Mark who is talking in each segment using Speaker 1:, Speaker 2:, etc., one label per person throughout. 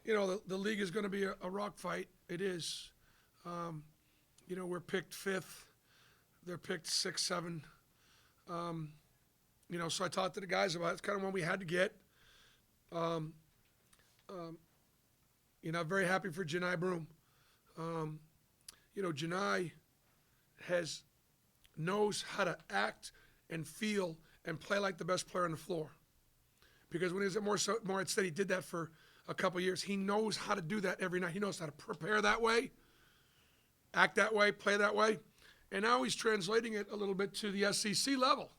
Speaker 1: the league is going to be a rock fight. It is. We're picked fifth. They're picked 6, 7. So I talked to the guys about it. It's kind of one we had to get. Very happy for Janai Broom. Janai knows how to act and feel and play like the best player on the floor. Because when he was at Morehead State, he did that for a couple years. He knows how to do that every night. He knows how to prepare that way, act that way, play that way. And now he's translating it a little bit to the SEC level.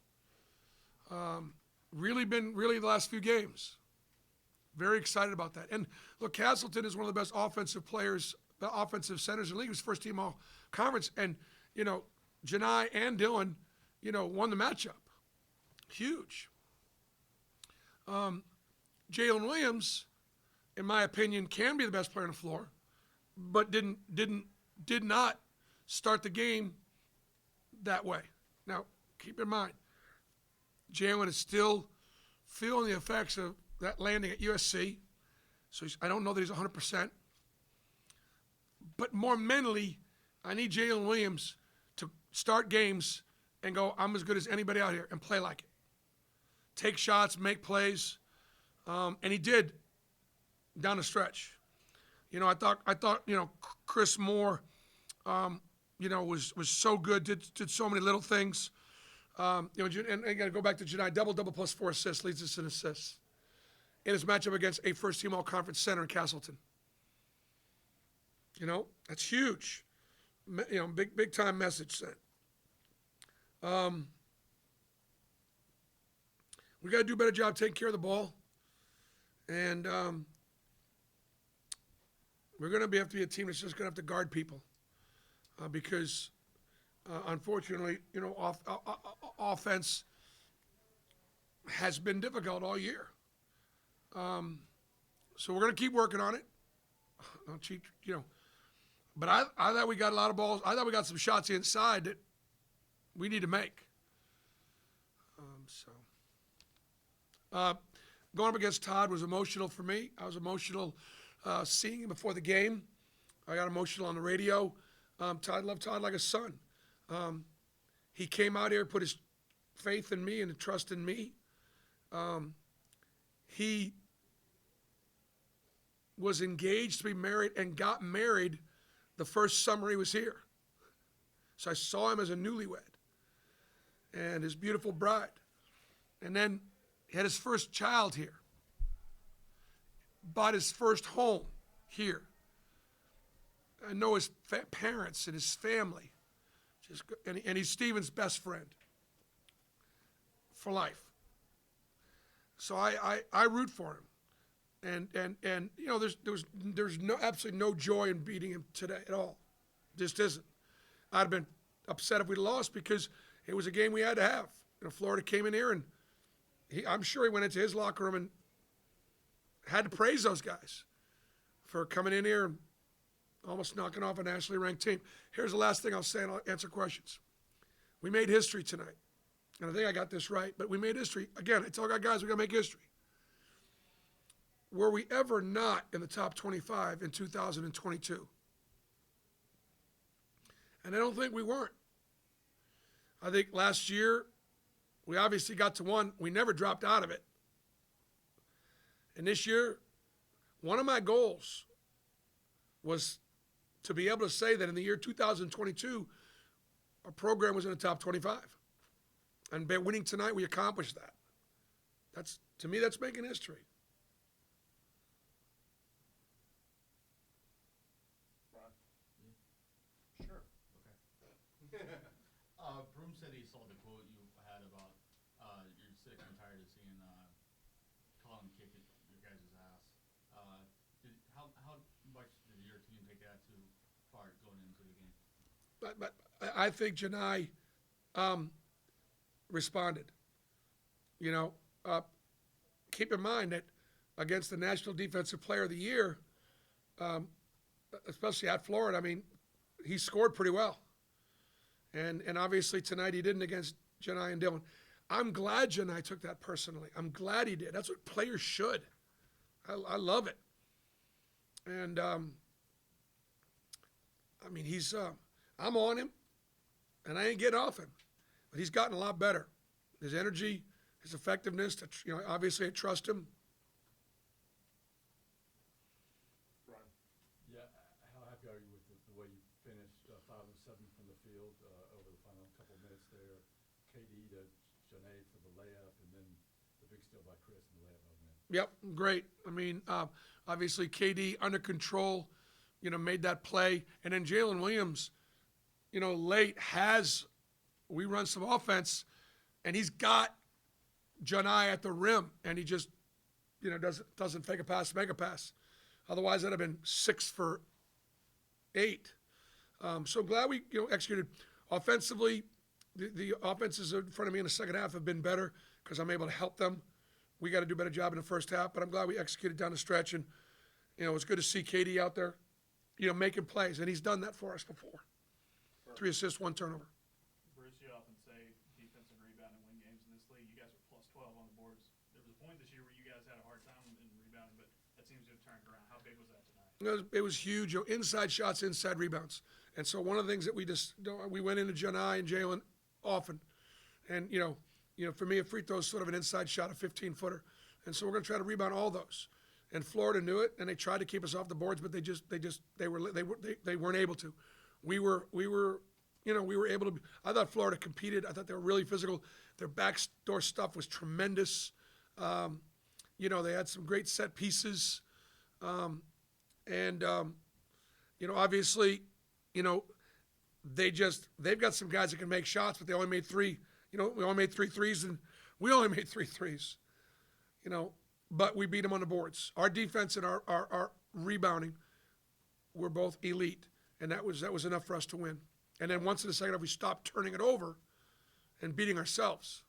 Speaker 1: Really the last few games. Very excited about that. And look, Castleton is one of the best offensive centers in the league. He was first team all conference. And, Janai and Dylan, won the matchup. Huge. Jalen Williams, in my opinion, can be the best player on the floor, but did not start the game that way. Now, keep in mind, Jalen is still feeling the effects of that landing at USC, so I don't know that he's 100%. But more mentally, I need Jalen Williams to start games and go, I'm as good as anybody out here, and play like it. Take shots, make plays, and he did down the stretch. I thought Chris Moore, was so good, did so many little things. And I got to go back to Janai, double plus 4 assists, leads us in assists in his matchup against a first-team all-conference center in Castleton. That's huge. Big-time message sent. We got to do a better job taking care of the ball. And we're going to have to be a team that's just going to have to guard people. Because, unfortunately, offense has been difficult all year. So we're going to keep working on it. Don't cheat, But I thought we got a lot of balls. I thought we got some shots inside that we need to make. Going up against Todd was emotional for me. I was emotional seeing him before the game. I got emotional on the radio. Loved Todd like a son. He came out here, put his faith in me and trust in me. He was engaged to be married and got married the first summer he was here. So I saw him as a newlywed and his beautiful bride. And then he had his first child here. Bought his first home here. I know his parents and his family. And he's Steven's best friend for life. So I root for him. And there's absolutely no joy in beating him today at all. Just isn't. I'd have been upset if we lost because it was a game we had to have. Florida came in here and I'm sure he went into his locker room and had to praise those guys for coming in here and almost knocking off a nationally ranked team. Here's the last thing I'll say, and I'll answer questions. We made history tonight. And I think I got this right, but we made history. Again, I tell guys we got to make history. Were we ever not in the top 25 in 2022? And I don't think we weren't. I think last year, we obviously got to 1. We never dropped out of it. And this year, one of my goals was to be able to say that in the year 2022, our program was in the top 25. And by winning tonight, we accomplished that. To me, that's making history.
Speaker 2: Sure. Okay. Broom said he saw the quote you had about you're sick and tired of seeing Colin kick your guys' ass. How much did your team take that to heart going into the game?
Speaker 1: But I think Janai responded. Keep in mind that against the National Defensive Player of the Year, especially at Florida, he scored pretty well. And obviously tonight he didn't against Janai and Dylan. I'm glad Janai took that personally. I'm glad he did. That's what players should. I love it. And I mean, he's I'm on him, and I ain't getting off him, but he's gotten a lot better. His energy, his effectiveness. Obviously, I trust him.
Speaker 3: Yeah, how happy are you with the way you finished 5 of 7 from the field over the final couple of minutes there? KD to Janae for the layup, and then the big steal by Chris and the layup by man.
Speaker 1: Yep, great. I mean, obviously KD under control, made that play, and then Jalen Williams, late we run some offense, and he's got Janai at the rim, and he just, doesn't fake a pass, make a pass. Otherwise, that'd have been 6 for 8. So glad we executed offensively. The offenses in front of me in the second half have been better because I'm able to help them. We got to do a better job in the first half, but I'm glad we executed down the stretch. And it's good to see KD out there, making plays, and he's done that for us before. 3 assists, 1 turnover.
Speaker 4: Bruce, you often say defensive rebounding win games in this league. You guys are plus 12 on the boards. There was a point this year where you guys had a hard time in rebounding, but that seems to have turned around. How big was that tonight?
Speaker 1: It was huge. Inside shots, inside rebounds. And so one of the things that we went into Janai and Jalen often. And, for me, a free throw is sort of an inside shot, a 15-footer. And so we're going to try to rebound all those. And Florida knew it, and they tried to keep us off the boards, but they weren't able to. We were able to. I thought Florida competed. I thought they were really physical. Their backdoor stuff was tremendous. They had some great set pieces, and obviously, they've got some guys that can make shots, but they only made 3. We only made 3 threes, and we only made 3 threes. But we beat them on the boards. Our defense and our rebounding were both elite, and that was enough for us to win. And then once in the second half, we stopped turning it over and beating ourselves.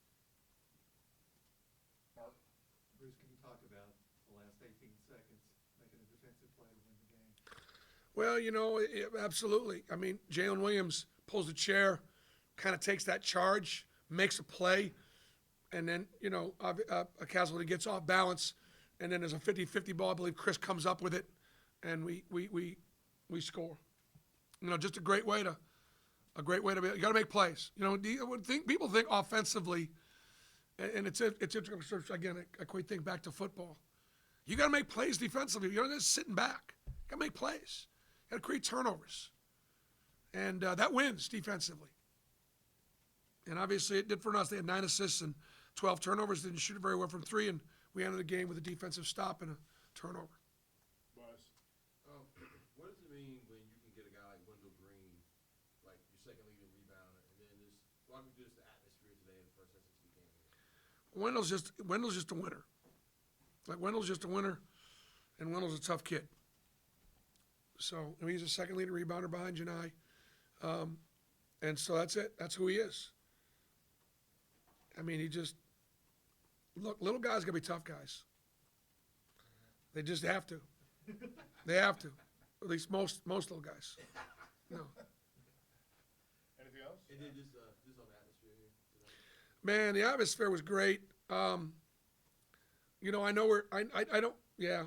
Speaker 5: Bruce, can you talk about the last 18 seconds, making a defensive play to win the game?
Speaker 1: Well, absolutely. I mean, Jalen Williams pulls the chair, kind of takes that charge, makes a play, and then, a casualty gets off balance, and then there's a 50-50 ball. I believe Chris comes up with it, and we score. Just a great way to be. You got to make plays. People think offensively, and it's interesting. Again, I quite think back to football. You got to make plays defensively. You're not just sitting back. You got to make plays. You got to create turnovers, and that wins defensively. And obviously, it did for us. They had 9 assists and 12 turnovers. Didn't shoot it very well from 3, and we ended the game with a defensive stop and a turnover.
Speaker 6: What does it mean when you can get a guy like Wendell Green, like your second leading rebounder, and then just walk me through the atmosphere today in the first SEC game?
Speaker 1: Wendell's just a winner. Wendell's just a winner, and Wendell's a tough kid. So he's a second leading rebounder behind Janai, and so that's it. That's who he is. I mean, little guys gotta be tough guys. They just have to. They have to. At least most little guys. No.
Speaker 4: Anything else?
Speaker 6: And then just on the atmosphere here today.
Speaker 1: Man, the atmosphere was great. I know I don't. Yeah.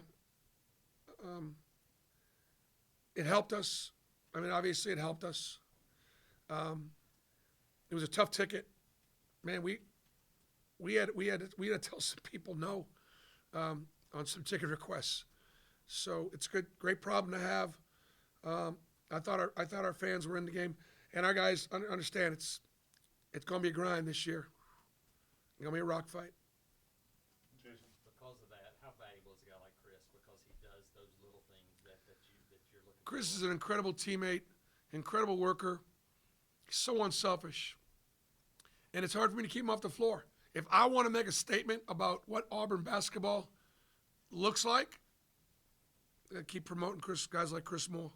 Speaker 1: It helped us. I mean, obviously, it helped us. It was a tough ticket. Man, we had to tell some people no on some ticket requests. So it's good, great problem to have. I thought our fans were in the game, and our guys understand it's going to be a grind this year. It's going to be a rock fight.
Speaker 4: Jason.
Speaker 7: Because of that, how valuable is a guy like Chris? Because he does those little things that you're looking for.
Speaker 1: Chris is an incredible teammate, incredible worker. He's so unselfish, and it's hard for me to keep him off the floor. If I want to make a statement about what Auburn basketball looks like, I keep promoting guys like Chris Moore.